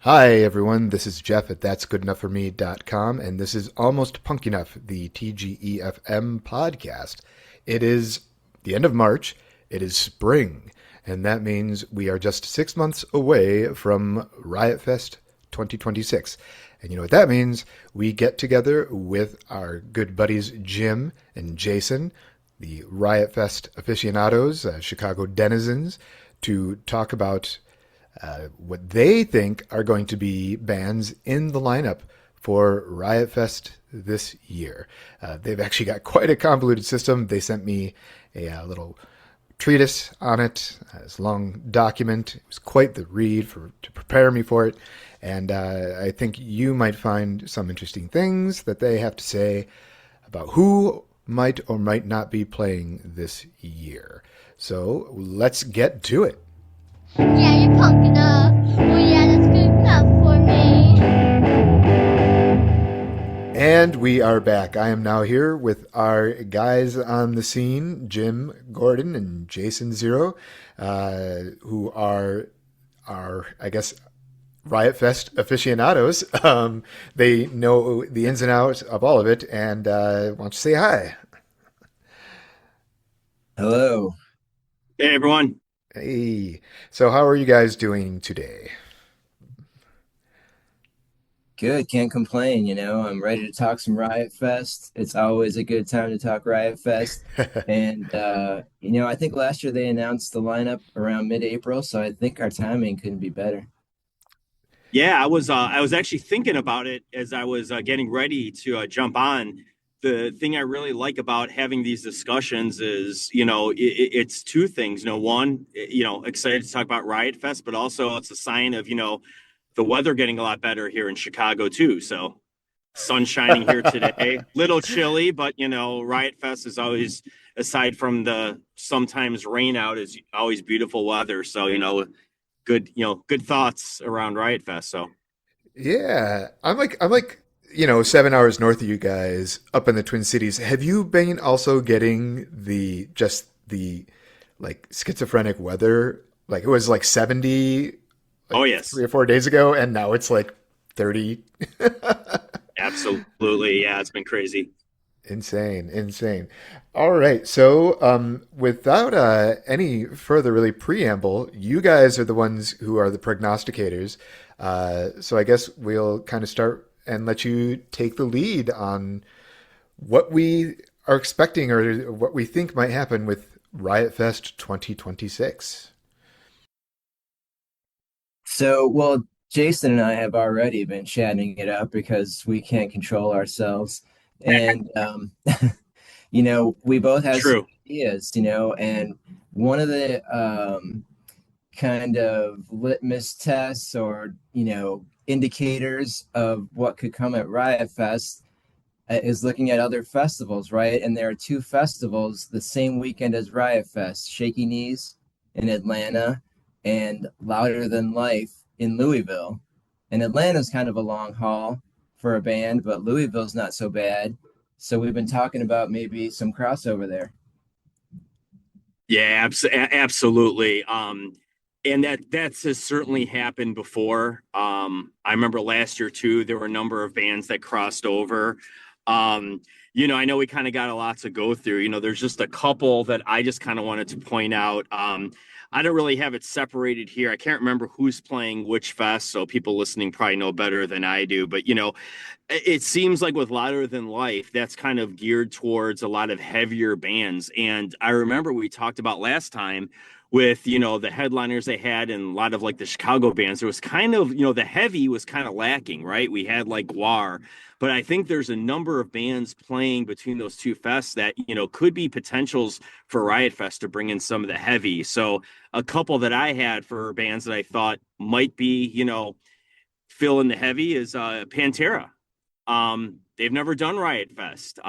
Hi, everyone. This is Jeff at that'sgoodenougghforme.com, and this is Almost Punk Enough, the TGEFM podcast. It is the end of March. It is spring, and that means we are just 6 months away from Riot Fest 2026. And you know what that means? We get together with our good buddies Jim and Jason, the Riot Fest aficionados, Chicago denizens, to talk about what they think are going to be bands in the lineup for Riot Fest this year. They've actually got quite a convoluted system. They sent me a little treatise on it, this long document. It was quite the read to prepare me for it. And I think you might find some interesting things that they have to say about who might or might not be playing this year. So let's get to it. Yeah, you're punk enough. Well, yeah, that's good enough for me. And we are back. I am now here with our guys on the scene, Jim Gordon and Jason Zero, who are, I guess, Riot Fest aficionados. They know the ins and outs of all of it, and why don't you say hi? Hello. Hey everyone. Hey. So how are you guys doing today? Good. Can't complain. I'm ready to talk some Riot Fest. It's always a good time to talk Riot Fest. And, I think last year they announced the lineup around mid-April, so I think our timing couldn't be better. Yeah, I was actually thinking about it as I was getting ready to jump on. The thing I really like about having these discussions is, it's two things. One, excited to talk about Riot Fest, but also it's a sign of, the weather getting a lot better here in Chicago too. So sun shining here today, little chilly, but Riot Fest is always, aside from the sometimes rain out, is always beautiful weather. So, good thoughts around Riot Fest. So Yeah, I'm like 7 hours north of you guys, up in the Twin Cities. Have you been also getting the like schizophrenic weather? Like it was like 70 oh like yes, 3 or 4 days ago, and now it's like 30. absolutely. Yeah, it's been crazy. Insane, insane. All right, so without any further really preamble, you guys are the ones who are the prognosticators. So I guess we'll kind of start and let you take the lead on what we are expecting or what we think might happen with Riot Fest 2026. Well, Jason and I have already been chatting it up because we can't control ourselves. And, we both have some True. ideas, and one of the kind of litmus tests or indicators of what could come at Riot Fest is looking at other festivals, right? And there are two festivals the same weekend as Riot Fest: Shaky Knees in Atlanta and Louder Than Life in Louisville. And Atlanta's kind of a long haul for a band, but Louisville's not so bad. So we've been talking about maybe some crossover there. Yeah, absolutely. And that's has certainly happened before. I remember last year too, there were a number of bands that crossed over. Um, I know we kind of got a lot to go through. There's just a couple that I just kind of wanted to point out. I don't really have it separated here. I can't remember who's playing which fest, so people listening probably know better than I do. But it seems like with Louder Than Life, that's kind of geared towards a lot of heavier bands. And I remember we talked about last time with, the headliners they had and a lot of like the Chicago bands, there was kind of, the heavy was kind of lacking, right? We had like Guar, but I think there's a number of bands playing between those two fests that, could be potentials for Riot Fest to bring in some of the heavy. So a couple that I had for bands that I thought might be, fill in the heavy is Pantera. They've never done Riot Fest.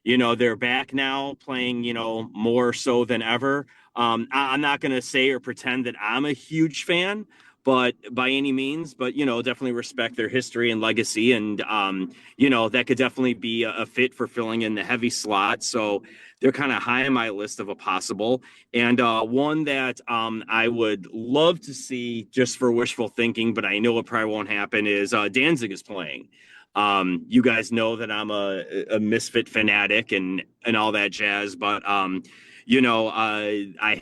They're back now playing, more so than ever. I'm not going to say or pretend that I'm a huge fan, but by any means, but definitely respect their history and legacy. And that could definitely be a fit for filling in the heavy slot. So they're kind of high on my list of a possible. And one that I would love to see just for wishful thinking, but I know it probably won't happen, is Danzig is playing. You guys know that I'm a Misfit fanatic and all that jazz, but I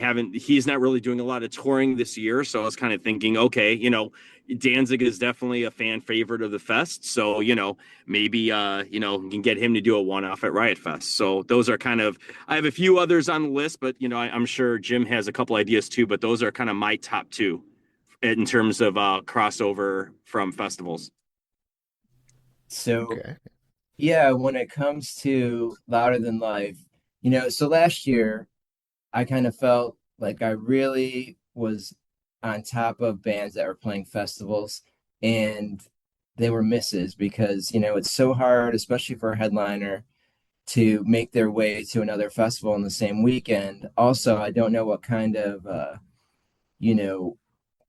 haven't. He's not really doing a lot of touring this year, so I was kind of thinking, okay, Danzig is definitely a fan favorite of the fest, so maybe we can get him to do a one-off at Riot Fest. So those are kind of. I have a few others on the list, but I'm sure Jim has a couple ideas too. But those are kind of my top two in terms of crossover from festivals. So Okay. yeah, when it comes to Louder Than Life, so last year I kind of felt like I really was on top of bands that were playing festivals, and they were misses because, it's so hard, especially for a headliner, to make their way to another festival in the same weekend. Also, I don't know what kind of, you know,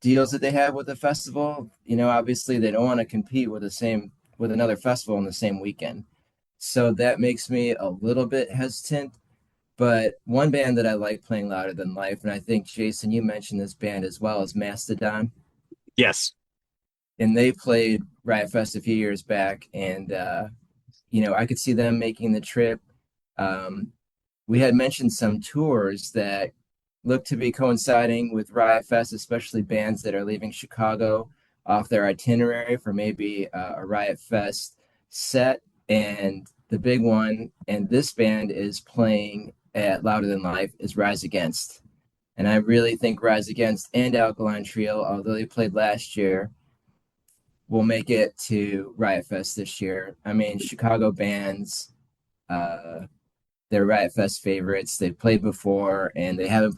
deals that they have with the festival. Obviously they don't want to compete with another festival in the same weekend. So that makes me a little bit hesitant. But one band that I like playing Louder Than Life, and I think Jason, you mentioned this band as well, is Mastodon. Yes. And they played Riot Fest a few years back, and I could see them making the trip. Um, we had mentioned some tours that look to be coinciding with Riot Fest, especially bands that are leaving Chicago off their itinerary for maybe a Riot Fest set. And the big one, and this band is playing at Louder Than Life, is Rise Against. And I really think Rise Against and Alkaline Trio, although they played last year, will make it to Riot Fest this year. I mean, Chicago bands, uh, they're Riot Fest favorites. They've played before, and they haven't.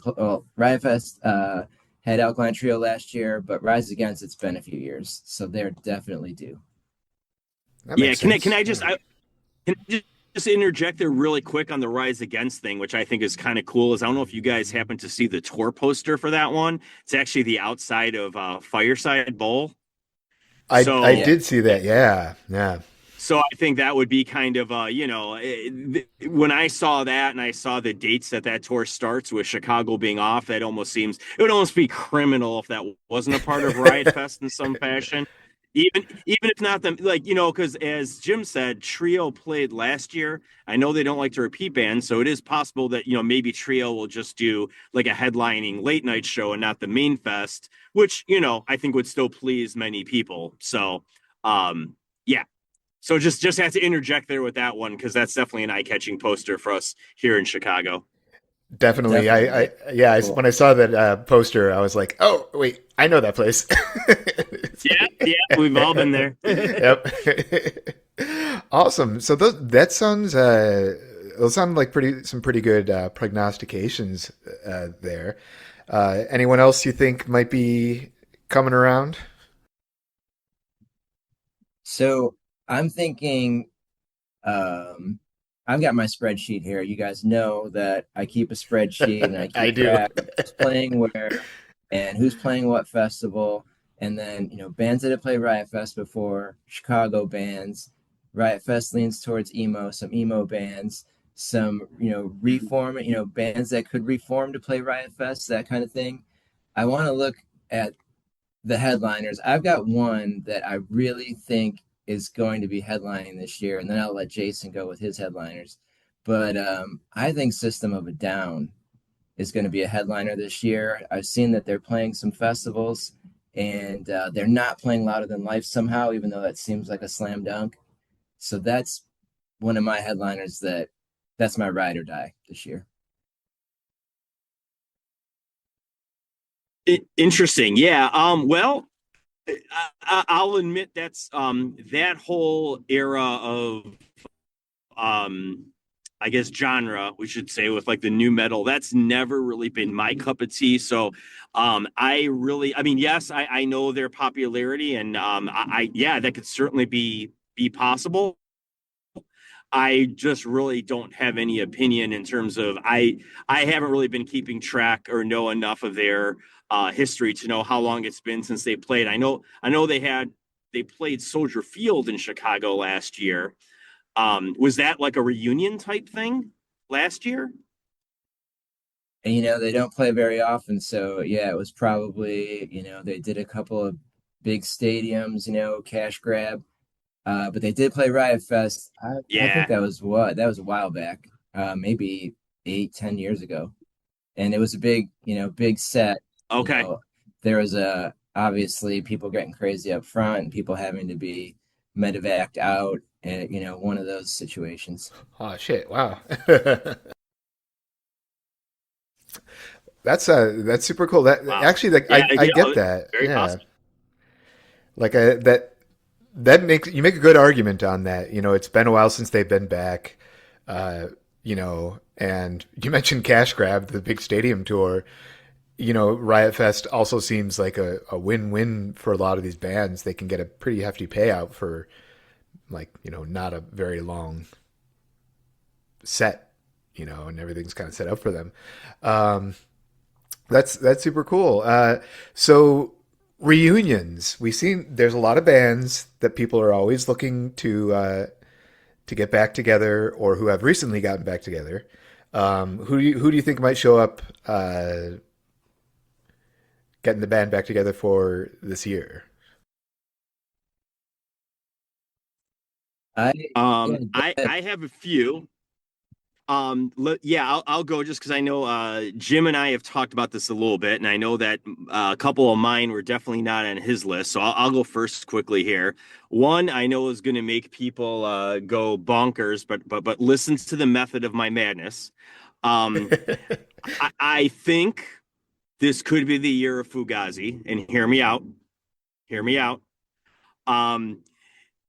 Riot Fest had Alkaline Trio last year, but Rise Against, it's been a few years, so they're definitely due. That Yeah. makes Can I can sense. I Yeah. just I, can I just interject there really quick on the Rise Against thing, which I think is kind of cool. Is I don't know if you guys happen to see the tour poster for that one. It's actually the outside of Fireside Bowl. I Yeah. So did see that. Yeah. Yeah. So I think that would be kind of, when I saw that and I saw the dates that tour starts with Chicago being off, it would almost be criminal if that wasn't a part of Riot Fest in some fashion. Even if not them, like, because as Jim said, Trio played last year. I know they don't like to repeat bands, so it is possible that, maybe Trio will just do like a headlining late night show and not the main fest, which, I think would still please many people. So, yeah. So just have to interject there with that one because that's definitely an eye-catching poster for us here in Chicago. Definitely. Definitely. Yeah. Cool. When I saw that poster, I was like, "Oh, wait, I know that place." It's Yeah, yeah, we've all been there. yep. Awesome. So that sounds those sound like some pretty good prognostications there. Anyone else you think might be coming around? So I'm thinking, um, I've got my spreadsheet here. You guys know that I keep a spreadsheet and I I keep do. track of who's playing where and who's playing what festival. And then, bands that have played Riot Fest before, Chicago bands. Riot Fest leans towards emo, some emo bands, some, reform, bands that could reform to play Riot Fest, that kind of thing. I want to look at the headliners. I've got one that I really think is going to be headlining this year, and then I'll let Jason go with his headliners. But I think System of a Down is going to be a headliner this year. I've seen that they're playing some festivals, and they're not playing Louder Than Life somehow, even though that seems like a slam dunk. So that's one of my headliners that's my ride or die this year. Interesting. Yeah. Well, I'll admit that whole era of I guess genre, we should say, with like the new metal, that's never really been my cup of tea. So I mean, yes, I know their popularity and yeah, that could certainly be possible. I just really don't have any opinion in terms of I haven't really been keeping track or know enough of their history to know how long it's been since they played. I know they played Soldier Field in Chicago last year. Was that like a reunion type thing last year? And they don't play very often, so yeah, it was probably, they did a couple of big stadiums, cash grab. But they did play Riot Fest. I think Yeah. that was a while back, maybe 8, 10 years ago. And it was a big, big set. You Okay. know, there was obviously people getting crazy up front and people having to be medevaced out, and one of those situations. Oh shit! Wow. That's super cool. That Wow. actually, like, Yeah. I Yeah. get that. Very Yeah, possible. like that makes you make a good argument on that. It's been a while since they've been back. And you mentioned Cash Grab, the big stadium tour. Riot Fest also seems like a win-win for a lot of these bands. They can get a pretty hefty payout for, like, not a very long set, and everything's kind of set up for them. Um, that's super cool. So reunions, we've seen there's a lot of bands that people are always looking to get back together, or who have recently gotten back together. Who do you think might show up getting the band back together for this year? I yeah, I have a few. Yeah, I'll go just because I know Jim and I have talked about this a little bit, and I know that a couple of mine were definitely not on his list. So I'll go first quickly here. One I know is going to make people go bonkers, but listen to the method of my madness. Um, I think this could be the year of Fugazi, and hear me out. Hear me out. Um,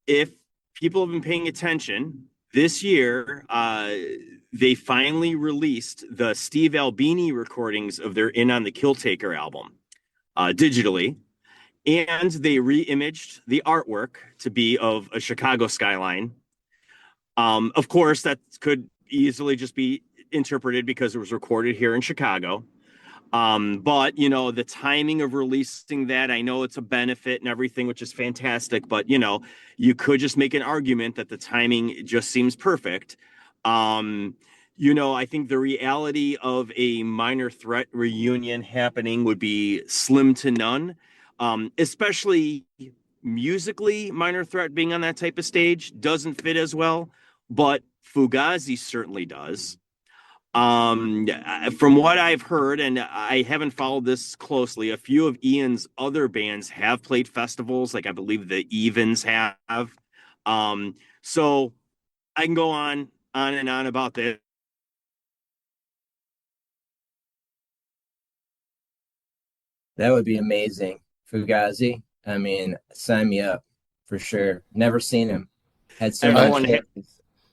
if people have been paying attention this year, they finally released the Steve Albini recordings of their In on the Kill Taker album digitally, and they re-imaged the artwork to be of a Chicago skyline. Of course, that could easily just be interpreted because it was recorded here in Chicago. But the timing of releasing that, I know it's a benefit and everything, which is fantastic, but you could just make an argument that the timing just seems perfect. Um, I think the reality of a Minor Threat reunion happening would be slim to none. Especially musically, Minor Threat being on that type of stage doesn't fit as well, but Fugazi certainly does. From what I've heard, and I haven't followed this closely, a few of Ian's other bands have played festivals, like I believe the Evens have. So I can go on and on about this. that would be amazing. Fugazi. I mean, sign me up for sure. Never seen him. Had so many Everyone I, ha-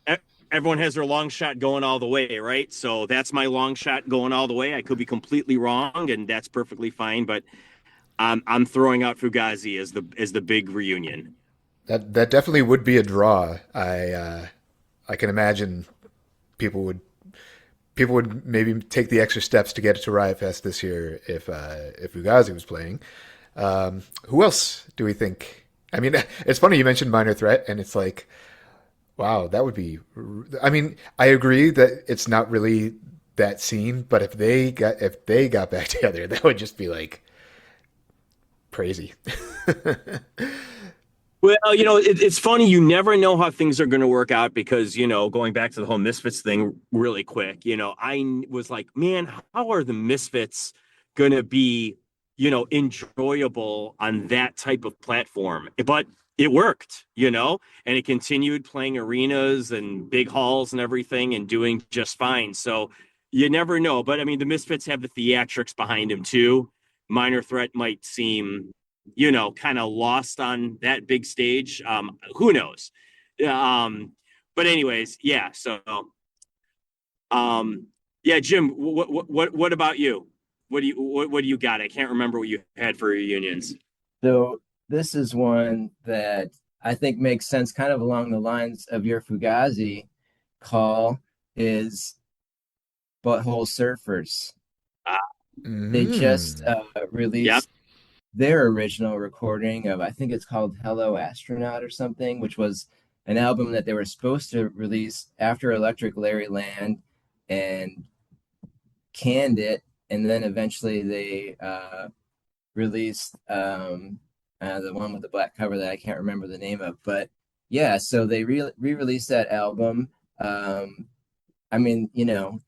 stories. everyone has their long shot going all the way, right? So that's my long shot going all the way. I could be completely wrong, and that's perfectly fine. But I'm throwing out Fugazi as the big reunion. that definitely would be a draw. I can imagine people would people would maybe take the extra steps to get to Riot Fest this year if Fugazi was playing. Who else do we think? I mean, it's funny you mentioned Minor Threat, and it's like, wow, that would be. I mean, I agree that it's not really that scene, but if they got back together, that would just be like crazy. Well, it's funny. You never know how things are going to work out because, going back to the whole Misfits thing really quick, was like, man, how are the Misfits going to be, enjoyable on that type of platform? But it worked, and it continued playing arenas and big halls and everything and doing just fine. So you never know. But I mean, the Misfits have the theatrics behind them too. Minor Threat might seem kind of lost on that big stage. Who knows? Um, but anyways, yeah. So, yeah, Jim, what about you? What do you got? I can't remember what you had for reunions. So this is one that I think makes sense kind of along the lines of your Fugazi call is Butthole Surfers. They just Mm. Yep. released their original recording of, I think it's called Hello Astronaut or something, which was an album that they were supposed to release after Electric Larry Land and canned it. And then eventually they released the one with the black cover that I can't remember the name of. But yeah, so they re-released that album. Um, I mean,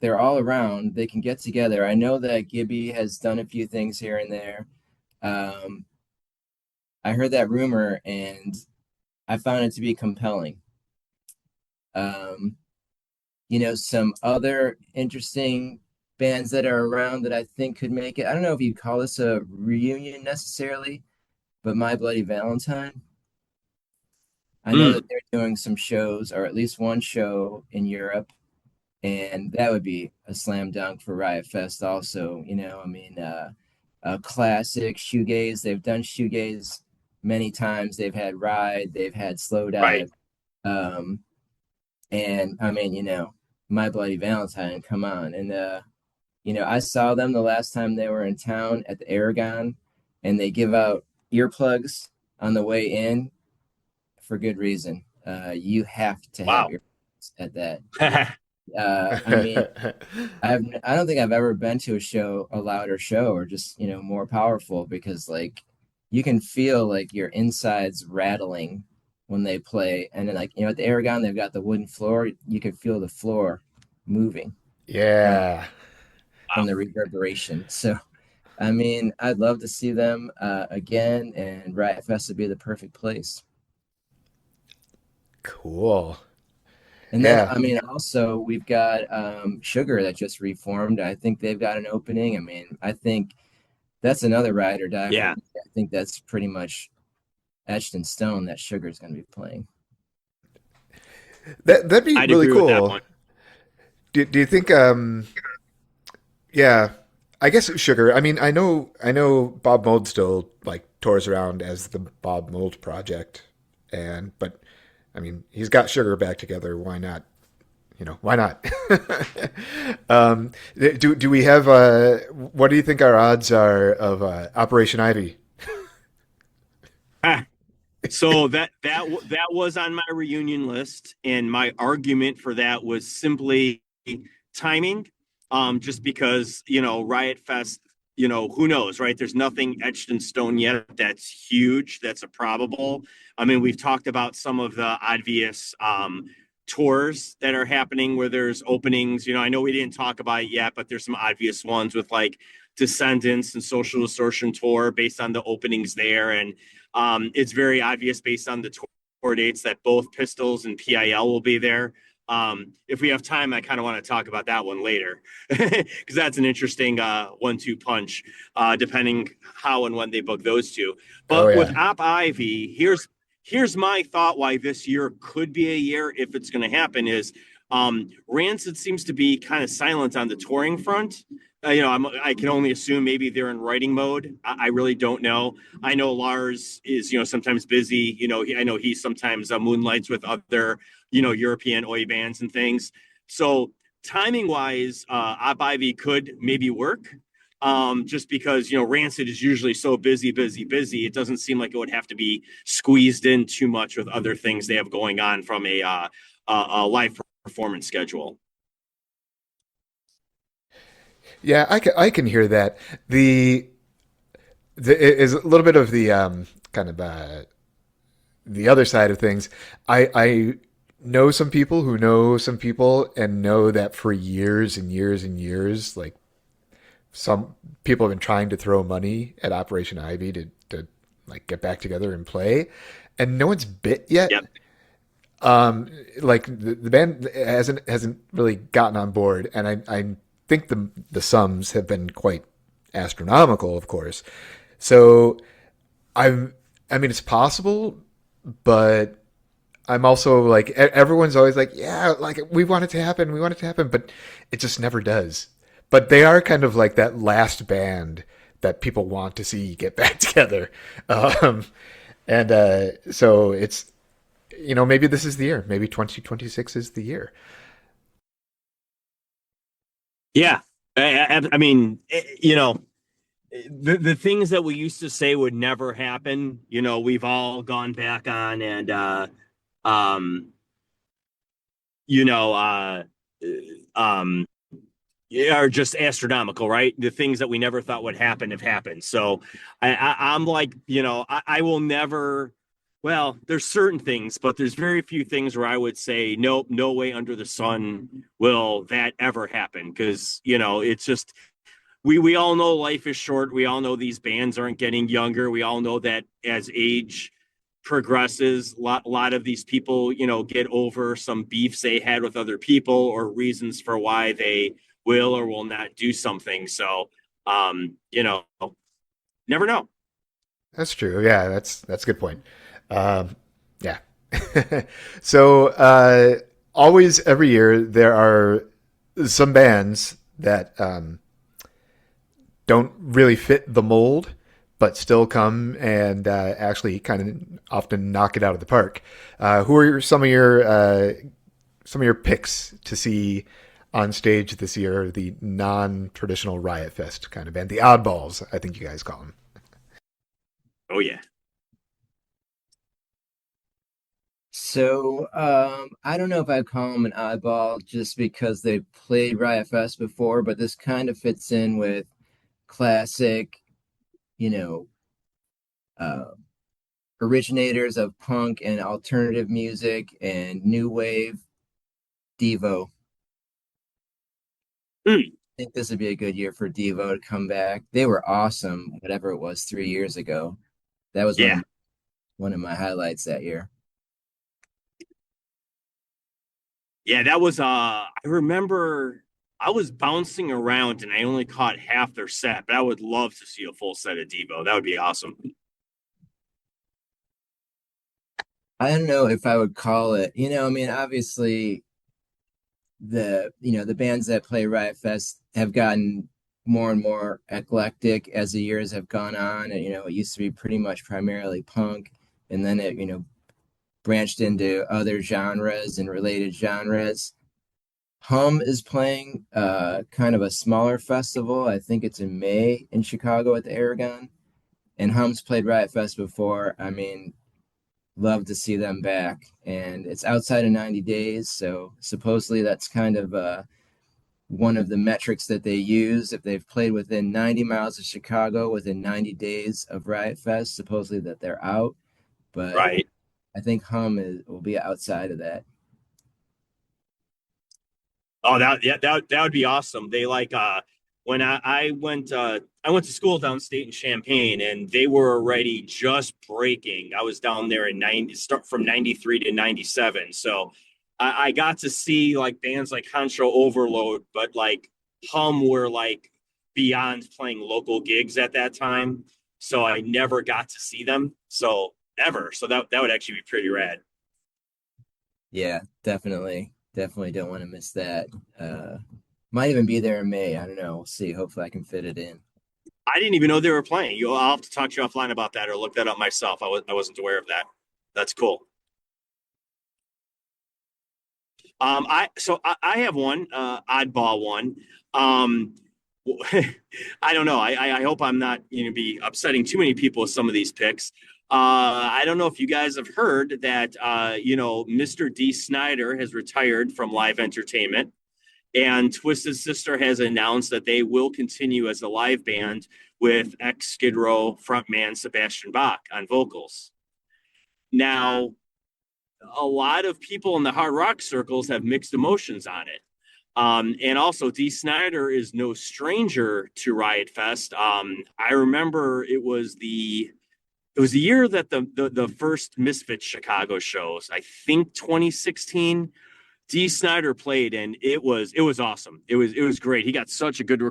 they're all around. They can get together. I know that Gibby has done a few things here and there. Um, I heard that rumor and I found it to be compelling. Um, some other interesting bands that are around that I think could make it. I don't know if you'd call this a reunion necessarily, but My Bloody Valentine. I know Mm, that they're doing some shows, or at least one show in Europe, and that would be a slam dunk for Riot Fest. Also, I mean, a classic shoegaze. They've done shoegaze many times. They've had Ride, they've had Slow right. Dive, um, and I mean, My Bloody Valentine. Come on, and I saw them the last time they were in town at the Aragon, and they give out earplugs on the way in for good reason. You have to have Wow. earplugs at that. I mean, I don't think I've ever been to a louder show or just more powerful because like you can feel like your insides rattling when they play, and then like at the Aragon they've got the wooden floor. You can feel the floor moving from Yeah. from Wow. the reverberation. So I mean, I'd love to see them again, and Riot Fest would be the perfect place. Cool. And then, Yeah. I mean, also we've got Sugar that just reformed. I think they've got an opening. I mean, I think that's another ride or die for Yeah. me. I think that's pretty much etched in stone that Sugar's going to be playing. That'd be I'd really agree with that cool. one. Do you think yeah, I guess Sugar. I mean, I know Bob Mold still like tours around as the Bob Mold Project, but I mean, he's got Sugar back together. Why not? Why not? Do we have what do you think our odds are of Operation Ivy? So that was on my reunion list, and my argument for that was simply timing. Just because Riot Fest, who knows, right? There's nothing etched in stone yet. That's huge. That's a probable. I mean, we've talked about some of the obvious tours that are happening where there's openings. I know we didn't talk about it yet, but there's some obvious ones with like Descendants and Social Distortion tour based on the openings there, and it's very obvious based on the tour dates that both Pistols and PIL will be there. If we have time, I kind of want to talk about that one later because that's an interesting one-two punch, depending how and when they book those two. Oh But with yeah, Op Ivy, here's my thought why this year could be a year if it's going to happen is Rancid seems to be kind of silent on the touring front. I can only assume maybe they're in writing mode. I really don't know. I know Lars is, sometimes busy. I know he sometimes moonlights with other, European oi bands and things. So timing wise, Op Ivy could maybe work. Just because Rancid is usually so busy, busy, busy. It doesn't seem like it would have to be squeezed in too much with other things they have going on from a live performance schedule. yeah. I can hear that. The is a little bit of the kind of the other side of things. I know some people who know some people and know that for years and years and years, like some people have been trying to throw money at Operation Ivy to like get back together and play, and no one's bit yet. Yep. Like the band hasn't really gotten on board, and I think the sums have been quite astronomical, of course. So I'm I mean it's possible, but I'm also like everyone's always like, yeah, like we want it to happen, we want it to happen, but it just never does. But they are kind of like that last band that people want to see get back together, um, and so it's maybe this is the year, maybe 2026 is the year. Yeah. I mean, the things that we used to say would never happen, we've all gone back on and um, you know, um, are just astronomical, right? The things that we never thought would happen have happened. So I'm like, I will never. Well, there's certain things, but there's very few things where I would say, nope, no way under the sun will that ever happen. Because, it's just we all know life is short. We all know these bands aren't getting younger. We all know that as age progresses, lot of these people, get over some beefs they had with other people or reasons for why they will or will not do something. So, never know. That's true. Yeah, that's a good point. Yeah. So always every year there are some bands that don't really fit the mold, but still come and actually kind of often knock it out of the park. Who are some of your picks to see on stage this year? The non-traditional Riot Fest kind of band, the oddballs, I think you guys call them. Oh yeah. So I don't know if I'd call them an oddball just because they played Riot Fest before, but this kind of fits in with classic, you know, uh, originators of punk and alternative music and new wave Devo. Mm, I think this would be a good year for Devo to come back. They were awesome, whatever it was 3 years ago. That was yeah. one of my highlights that year. Yeah, that was I remember I was bouncing around and I only caught half their set, but I would love to see a full set of Devo. That would be awesome. I don't know if I would call it, I mean, obviously the bands that play Riot Fest have gotten more and more eclectic as the years have gone on. And it used to be pretty much primarily punk, and then it branched into other genres and related genres. Hum is playing kind of a smaller festival. I think it's in May in Chicago at the Aragon. And Hum's played Riot Fest before. I mean, love to see them back. And it's outside of 90 days. So supposedly that's kind of one of the metrics that they use. If they've played within 90 miles of Chicago within 90 days of Riot Fest, supposedly that they're out. But Right. I think will be outside of that. Oh, that would be awesome. They like when I went to school downstate in Champaign and they were already just breaking. I was down there in 90 start from 93 to 97. So I got to see like bands like Contra Overload, but like Hum were like beyond playing local gigs at that time. So I never got to see them. So ever. So that would actually be pretty rad. Yeah, definitely. Definitely don't want to miss that. Uh, might even be there in May. I don't know. We'll see. Hopefully I can fit it in. I didn't even know they were playing. I'll have to talk to you offline about that or look that up myself. I wasn't aware of that. That's cool. I have one oddball one. Um, I don't know. I hope I'm not be upsetting too many people with some of these picks. I don't know if you guys have heard that Mr. D. Snyder has retired from live entertainment. And Twisted Sister has announced that they will continue as a live band with ex Skid Row frontman Sebastian Bach on vocals. Now, a lot of people in the hard rock circles have mixed emotions on it. And also, Dee Snider is no stranger to Riot Fest. I remember it was the year that the first Misfits Chicago shows. I think 2016. Dee Snider played, and it was awesome. It was great. He got such a good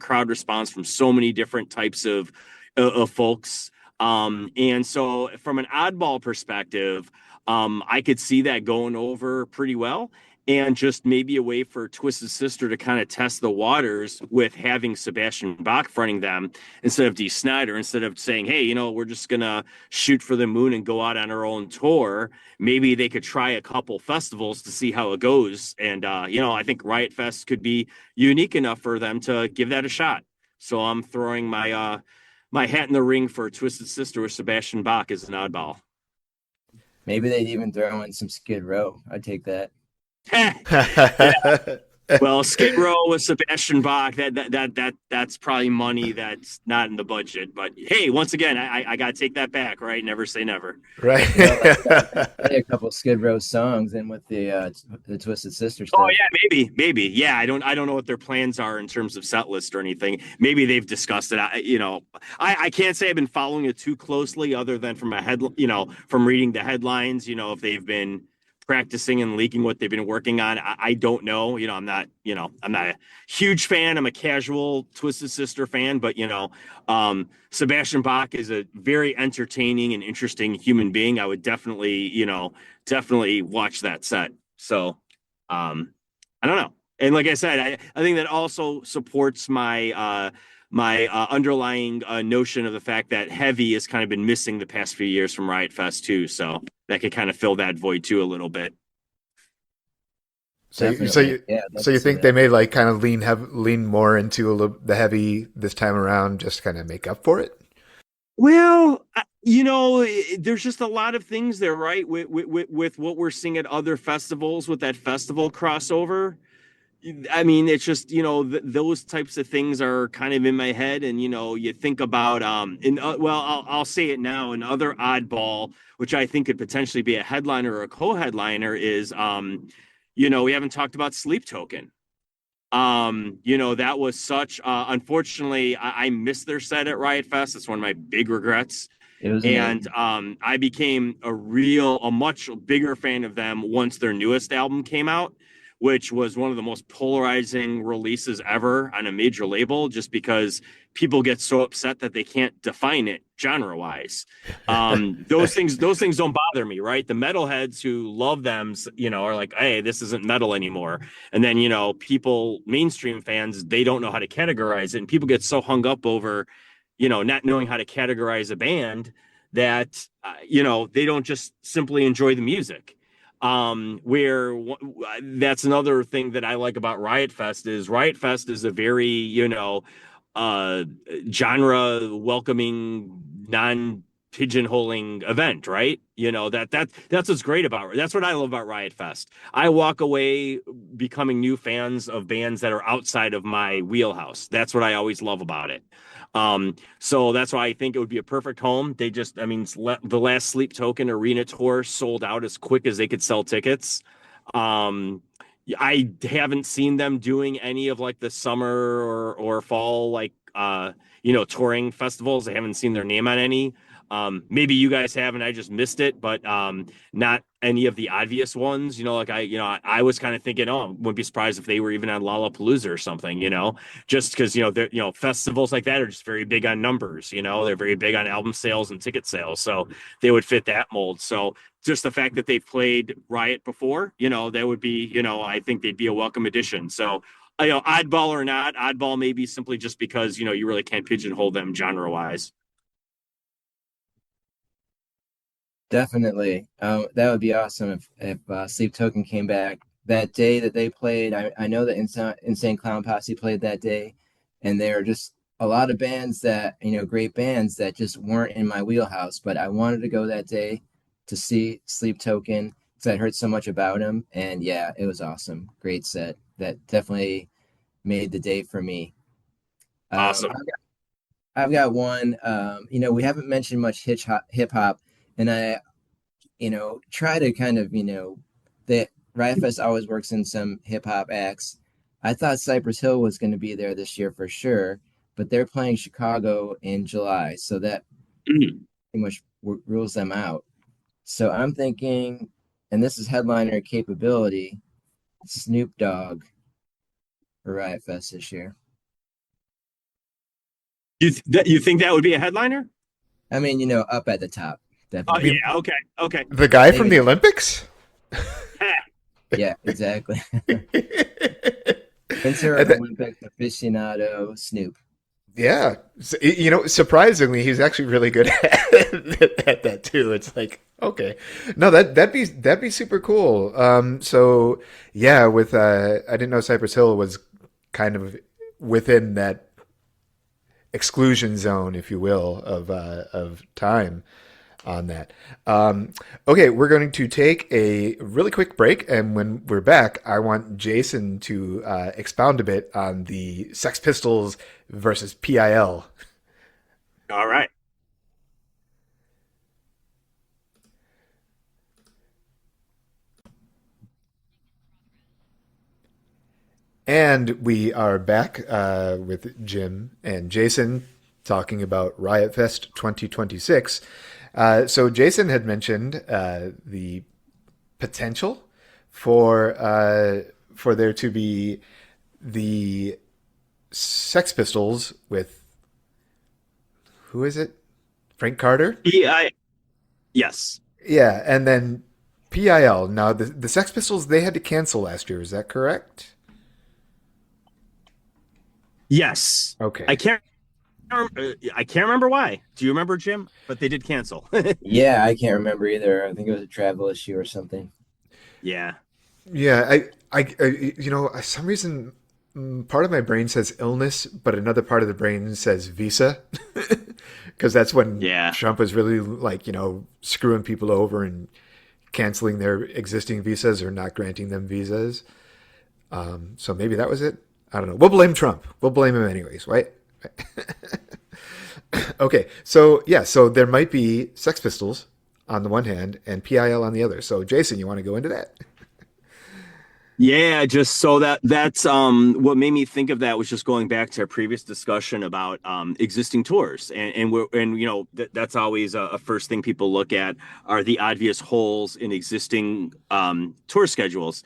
crowd response from so many different types of folks. And so, from an oddball perspective, I could see that going over pretty well. and just maybe a way for Twisted Sister to kind of test the waters with having Sebastian Bach fronting them instead of Dee Snider, instead of saying, hey, we're just going to shoot for the moon and go out on our own tour. Maybe they could try a couple festivals to see how it goes. And, I think Riot Fest could be unique enough for them to give that a shot. So I'm throwing my hat in the ring for Twisted Sister with Sebastian Bach as an oddball. Maybe they'd even throw in some Skid Row. I'd take that. Yeah. Well, Skid Row with Sebastian Bach, that's probably money that's not in the budget. But hey, once again, I got to take that back, right? Never say never. Right. Play a couple Skid Row songs in with the Twisted Sister stuff. Oh yeah, maybe. Yeah, I don't know what their plans are in terms of set list or anything. Maybe they've discussed it. I can't say I've been following it too closely, other than from from reading the headlines. If they've been practicing and leaking what they've been working on. I don't know. I'm not a huge fan. I'm a casual Twisted Sister fan, but Sebastian Bach is a very entertaining and interesting human being. I would definitely watch that set. So, I don't know. And like I said, I think that also supports my underlying notion of the fact that Heavy has kind of been missing the past few years from Riot Fest too. So that could kind of fill that void too a little bit. So you think they may like kind of lean more into the Heavy this time around, just kind of make up for it? Well, there's just a lot of things there, right? With what we're seeing at other festivals with that festival crossover. I mean, it's just, those types of things are kind of in my head. And, you think about, I'll say it now, another oddball, which I think could potentially be a headliner or a co-headliner is, we haven't talked about Sleep Token. That was such, unfortunately, I missed their set at Riot Fest. It's one of my big regrets. And I became a much bigger fan of them once their newest album came out, which was one of the most polarizing releases ever on a major label, just because people get so upset that they can't define it genre-wise. Those things don't bother me, right? The metalheads who love them, are like, hey, this isn't metal anymore. And then, people, mainstream fans, they don't know how to categorize it. And people get so hung up over, not knowing how to categorize a band that, they don't just simply enjoy the music. Where that's another thing that I like about Riot Fest is a very, genre welcoming, non-pigeonholing event, right? That's what's great about it. That's what I love about Riot Fest. I walk away becoming new fans of bands that are outside of my wheelhouse. That's what I always love about it. So that's why I think it would be a perfect home. The last Sleep Token arena tour sold out as quick as they could sell tickets. I haven't seen them doing any of like the summer or fall, touring festivals. I haven't seen their name on any. Maybe you guys have, and I just missed it, but not any of the obvious ones. I was kind of thinking, wouldn't be surprised if they were even on Lollapalooza or something. Just because festivals like that are just very big on numbers. They're very big on album sales and ticket sales, so they would fit that mold. So just the fact that they've played Riot before, that would be, I think they'd be a welcome addition. So. Oddball or not, oddball maybe simply just because you really can't pigeonhole them genre wise. Definitely. That would be awesome if Sleep Token came back that day that they played. I know that Insane Clown Posse played that day, and there are just a lot of bands that, great bands that just weren't in my wheelhouse, but I wanted to go that day to see Sleep Token because I heard so much about him. And yeah, it was awesome. Great set. That definitely made the day for me. Awesome. I've got one, we haven't mentioned much hip hop. And I, try to kind of, that Riot Fest always works in some hip hop acts. I thought Cypress Hill was going to be there this year for sure, but they're playing Chicago in July. So that pretty much rules them out. So I'm thinking, and this is headliner capability, Snoop Dogg for Riot Fest this year. You think that would be a headliner? I mean, up at the top. Definitely. Oh, yeah. Okay. The guy from the Olympics? Yeah, exactly. And Winter that, Olympic aficionado Snoop. yeah, surprisingly, he's actually really good at that too. It's like, okay, no, that'd be super cool. So yeah, with I didn't know Cypress Hill was kind of within that exclusion zone, if you will, of time on that. Okay, we're going to take a really quick break, and when we're back, I want Jason to expound a bit on the Sex Pistols versus PIL. All right. And we are back with Jim and Jason talking about Riot Fest 2026. So Jason had mentioned the potential for there to be the Sex Pistols with who is it? Frank Carter? Yeah. Yes. Yeah, and then PIL. Now the Sex Pistols they had to cancel last year. Is that correct? Yes. Okay. I can't remember why. Do you remember, Jim? But they did cancel. Yeah, I can't remember either. I think it was a travel issue or something. Yeah. Yeah, some reason part of my brain says illness, but another part of the brain says visa, because that's when Yeah. Trump was really like screwing people over and canceling their existing visas or not granting them visas. So maybe that was it. I don't know. We'll blame Trump. We'll blame him anyways, right? Okay, so yeah, so there might be Sex Pistols on the one hand and PIL on the other. So Jason, you want to go into that? Yeah, just so that's what made me think of that was just going back to our previous discussion about existing tours and that's always a first thing people look at are the obvious holes in existing tour schedules.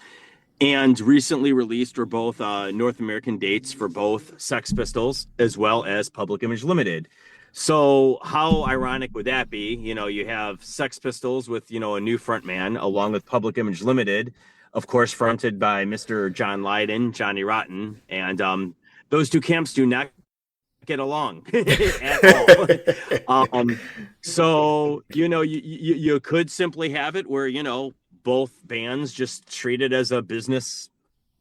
And recently released were both North American dates for both Sex Pistols as well as Public Image Limited. So how ironic would that be? You have Sex Pistols with, a new frontman along with Public Image Limited, of course, fronted by Mr. John Lydon, Johnny Rotten. And those two camps do not get along at all. So, you could simply have it where, both bands just treat it as a business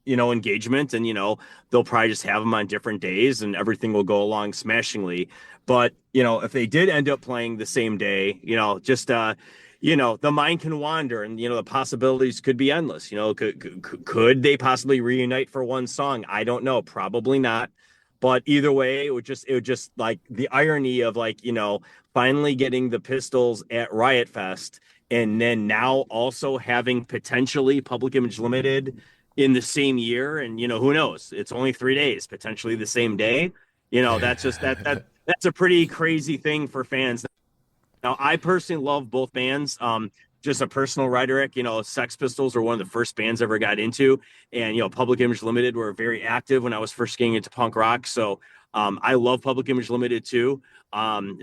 engagement and they'll probably just have them on different days and everything will go along smashingly. But if they did end up playing the same day, just the mind can wander and the possibilities could be endless. Could they possibly reunite for one song? I don't know, probably not. But either way, it would just like the irony of like finally getting the Pistols at Riot Fest and then now also having potentially Public Image Limited in the same year. And who knows, it's only 3 days, potentially the same day. That's just that's a pretty crazy thing for fans. Now I personally love both bands. Just a personal rhetoric, Sex Pistols were one of the first bands I ever got into, and Public Image Limited were very active when I was first getting into punk rock. So I love Public Image Limited too.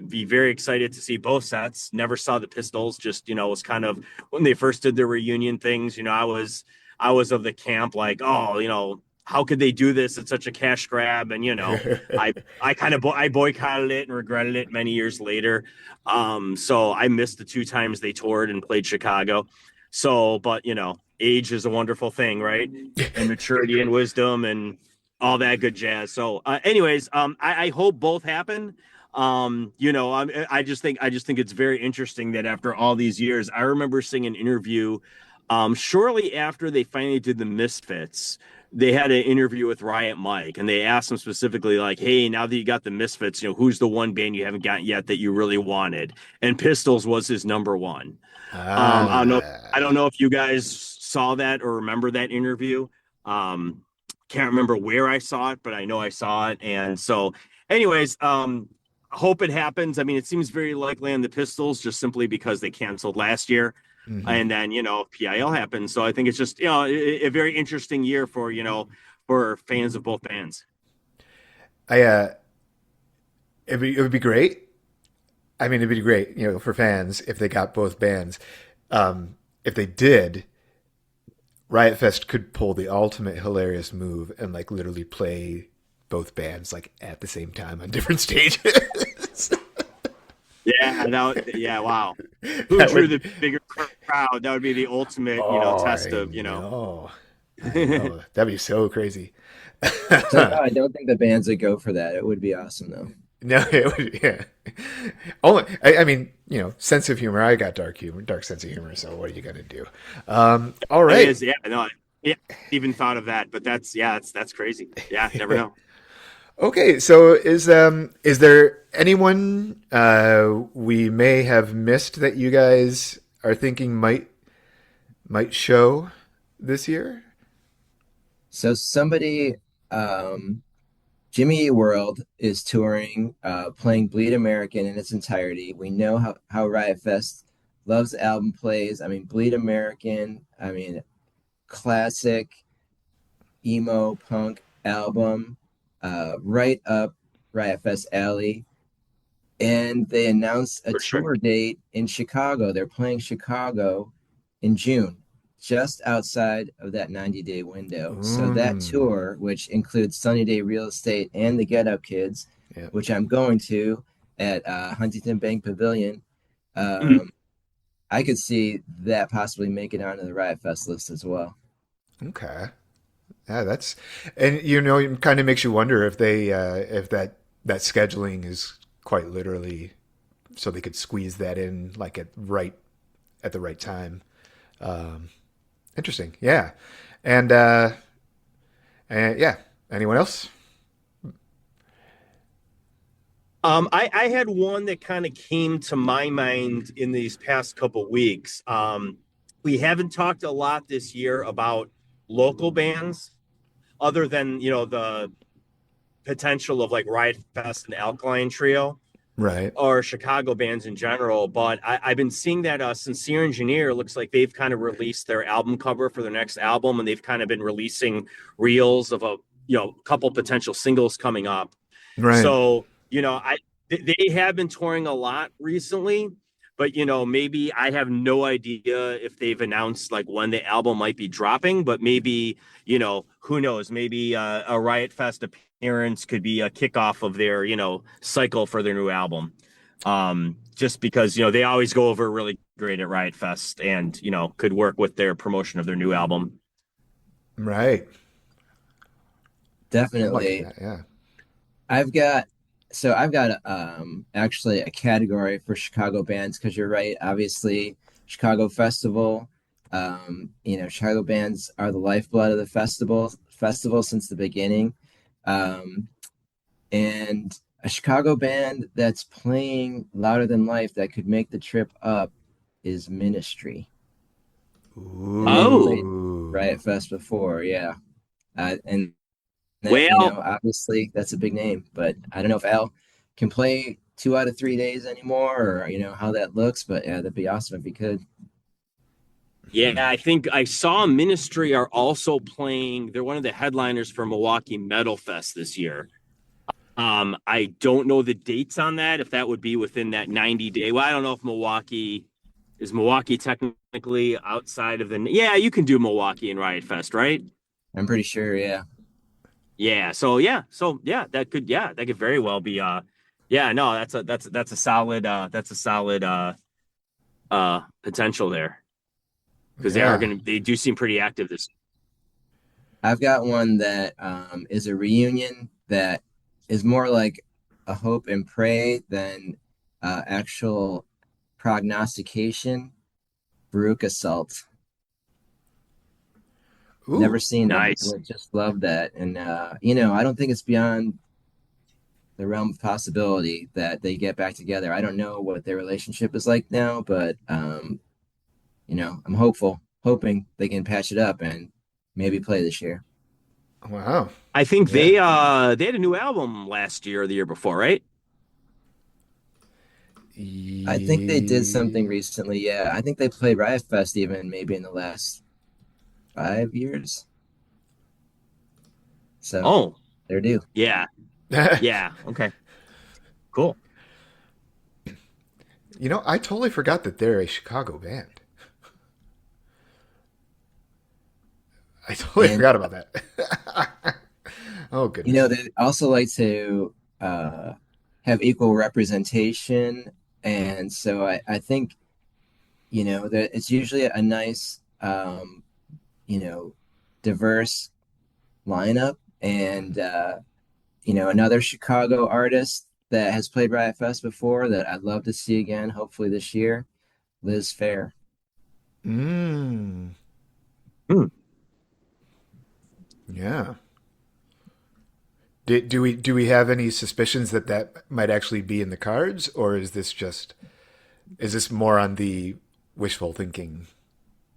Be very excited to see both sets. Never saw the Pistols, just was kind of when they first did their reunion things. I was of the camp like, oh, how could they do this? It's such a cash grab, and I I boycotted it and regretted it many years later. So I missed the two times they toured and played Chicago. So, but age is a wonderful thing, right? And maturity and wisdom and all that good jazz. So, anyways, I hope both happen. I just think it's very interesting that after all these years, I remember seeing an interview, shortly after they finally did the Misfits. They had an interview with Riot Mike, and they asked him specifically, like, "Hey, now that you got the Misfits, who's the one band you haven't gotten yet that you really wanted?" And Pistols was his number one. I don't know. I don't Ah. know if you guys saw that or remember that interview. Um, can't remember where I saw it, but I know I saw it. And so, anyways, hope it happens. I mean, it seems very likely on the Pistols just simply because they canceled last year. Hmm. And then, PIL happened. So I think it's just, a very interesting year for fans of both bands. I it would be great. I mean, it'd be great, for fans if they got both bands. If they did, Riot Fest could pull the ultimate hilarious move and like literally play both bands like at the same time on different stages. Yeah, wow. Who That drew would. the bigger crowd? That would be the ultimate, Oh, test I of, know. I know. That'd be so crazy. So no, I don't think the bands would go for that. It would be awesome though. No, it would, yeah. Only, I mean, sense of humor. I got dark humor, dark sense of humor. So what are you gonna do? All It right. is, yeah, no, yeah, even thought of that, but that's crazy. Yeah, never know. Okay, so is there anyone we may have missed that you guys are thinking might show this year? So somebody, um, Jimmy Eat World is touring, playing Bleed American in its entirety. We know how Riot Fest loves album plays. I mean, Bleed American, I mean, classic emo punk album, right up Riot Fest alley. And they announced a For sure. tour date in Chicago. They're playing Chicago in June, just outside of that 90-day window. So that Mm, tour, which includes Sunny Day Real Estate and the Get Up Kids, yeah. which I'm going to at Huntington Bank Pavilion, Mhm. um, I could see that possibly make it onto the Riot Fest list as well. Okay. Yeah, that's and it kind of makes you wonder if that scheduling is quite literally so they could squeeze that in like at the right time. Um, Interesting. Yeah. And yeah. Anyone else? I had one that kind of came to my mind in these past couple weeks. We haven't talked a lot this year about local bands, other than the potential of like Riot Fest and Alkaline Trio Right. or Chicago bands in general. But I've been seeing that Sincere Engineer looks like they've kind of released their album cover for their next album, and they've kind of been releasing reels of a couple potential singles coming up. Right. So, they have been touring a lot recently, but maybe I have no idea if they've announced like when the album might be dropping, but maybe, who knows, maybe a Riot Fest appearance could be a kickoff of their, cycle for their new album. Just because, they always go over really great at Riot Fest and, could work with their promotion of their new album. Right. I'm liking Definitely. that. Yeah. I've got I've got actually a category for Chicago bands because you're right. Obviously, Chicago Festival. Chicago bands are the lifeblood of the festival since the beginning. Um, and a Chicago band that's playing louder than life that could make the trip up is Ministry, and they've Oh, played Ooh. Riot Fest before. Yeah, and that well, obviously that's a big name, but I don't know if Al can play 2 out of 3 days anymore, or how that looks. But yeah, that'd be awesome if he could. yeah, I think I saw Ministry are also playing. They're one of the headliners for Milwaukee Metal Fest this year. I don't know the dates on that, if that would be within that 90-day. Well, I don't know if Milwaukee technically outside of the, yeah, you can do Milwaukee and Riot Fest, right? I'm pretty sure. Yeah, That could very well be yeah, no, that's a solid potential there because Yeah. they do seem pretty active this. I've got one that is a reunion that is more like a hope and pray than actual prognostication. Baruch Assault. Never Ooh. seen them, Nice. but just love that. And I don't think it's beyond the realm of possibility that they get back together. I don't know what their relationship is like now, but I'm hoping they can patch it up and maybe play this year. Wow. I think Yeah. they had a new album last year or the year before, right? I think they did Ye- something recently. Yeah, I think they played Riot Fest even maybe in the last 5 years. So Oh, they're due. yeah. Yeah. Okay. Cool. I totally forgot that they're a Chicago band. I totally And forgot about that. Oh goodness. they also like to uh, have equal representation, and so I think that it's usually a nice you know diverse lineup, and another Chicago artist that has played Riot Fest before that I'd love to see again, hopefully this year, Liz Fair. Mm, Hmm. yeah. Do we have any suspicions that that might actually be in the cards, or is this more on the wishful thinking?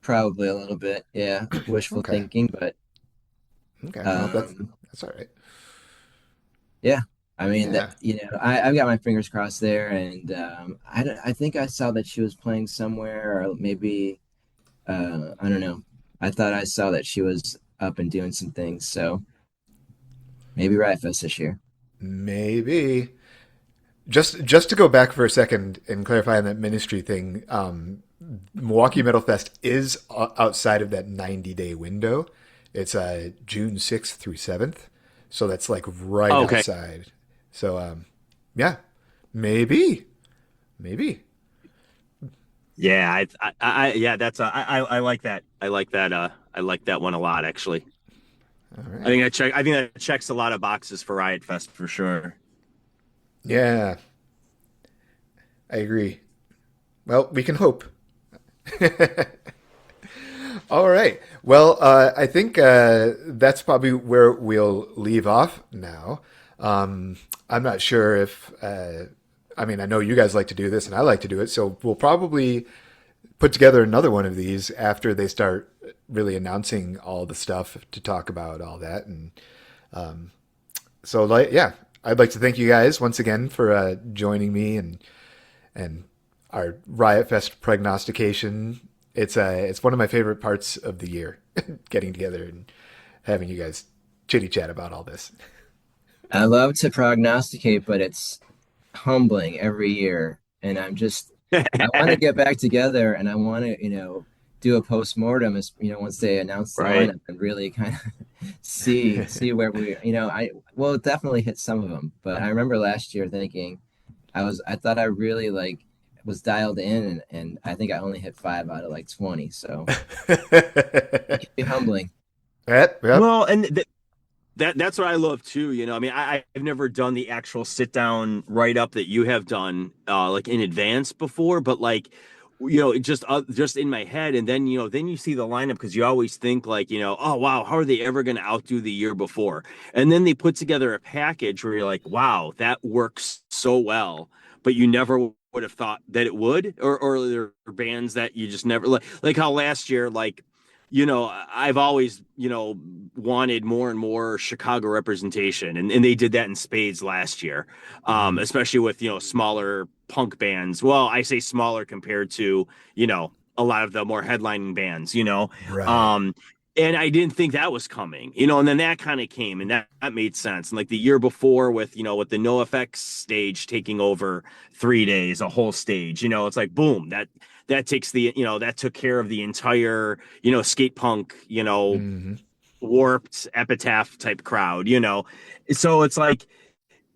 Probably a little bit, yeah, wishful Okay. thinking, but Okay. Well, um, that's all right. yeah. I mean that Yeah. I've got my fingers crossed there, and I think I saw that she was playing somewhere, or maybe I don't know. I thought I saw that she was up and doing some things, so maybe Riot Fest this year. Maybe. Just to go back for a second and clarify on that ministry thing, Milwaukee Metal Fest is outside of that 90-day window. It's June 6th through 7th. So that's like right Okay. outside. So yeah, maybe. Maybe. Yeah, yeah, that's I like that. I like that. I like that one a lot, actually. All right. I think that checks a lot of boxes for Riot Fest for sure. Yeah, I agree. Well, we can hope. All right. Well, I think that's probably where we'll leave off now. I'm not sure if, I mean, I know you guys like to do this and I like to do it, so we'll probably put together another one of these after they start really announcing all the stuff to talk about all that. And so, like, yeah, I'd like to thank you guys once again for joining me and our Riot Fest prognostication. It's one of my favorite parts of the year, getting together and having you guys chitty chat about all this. I love to prognosticate, but it's humbling every year. And I want to get back together and I want to, do a postmortem as, once they announce the Right. lineup and really kind of see where I will definitely hit some of them. But I remember last year thinking I thought I really like was dialed in and I think I only hit 5 out of like 20. So it can be humbling. Yep, yep. Well, and that's what I love too. I mean, I've never done the actual sit down write up that you have done, like in advance before, but like, just in my head, and then then you see the lineup because you always think like, oh wow, how are they ever going to outdo the year before? And then they put together a package where you're like, wow, that works so well, but you never would have thought that it would, or there are bands that you just never like how last year, like I've always, wanted more and more Chicago representation, and they did that in spades last year, Mm, especially with, smaller punk bands. Well, I say smaller compared to, a lot of the more headlining bands, right. um, and I didn't think that was coming, and then that kind of came and that made sense. And like the year before with, with the No Effects stage taking over 3 days, a whole stage, it's like, boom, that takes that took care of the entire skate punk Hmm. warped epitaph type crowd, so it's like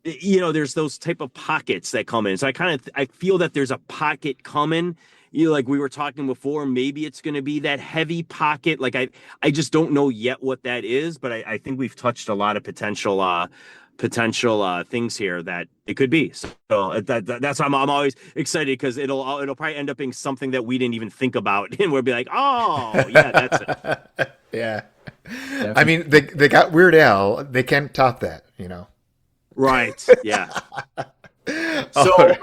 there's those type of pockets that come in. So I feel that there's a pocket coming. Like we were talking before, maybe it's going to be that heavy pocket. Like I just don't know yet what that is, but I think we've touched a lot of potential things here that it could be. So that's why I'm always excited because it'll probably end up being something that we didn't even think about, and we'll be like, oh yeah, that's it. Yeah. I Definitely. mean, they got Weird Al. They can't top that, you know. Right? Yeah. All So, right.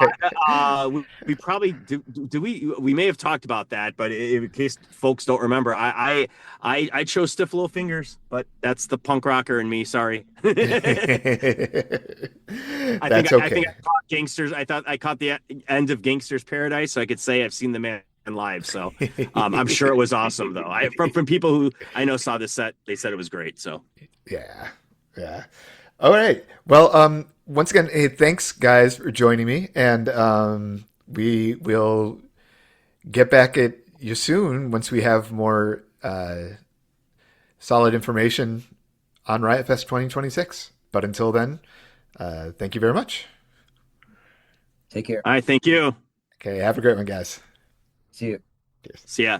we probably do we may have talked about that, but in case folks don't remember, I chose Stiff Little Fingers, but that's the punk rocker in me. Sorry. That's I think okay. I caught Gangsters. I thought I caught the end of Gangsters Paradise, so I could say I've seen the man live. So, I'm sure it was awesome though. From people who I know saw this set, they said it was great. So, Yeah. Yeah. All right. Well, once again, hey, thanks guys for joining me, and we will get back at you soon once we have more solid information on Riot Fest 2026. But until then, thank you very much. Take care. All right, thank you. Okay, have a great one, guys. See you. Cheers. See ya.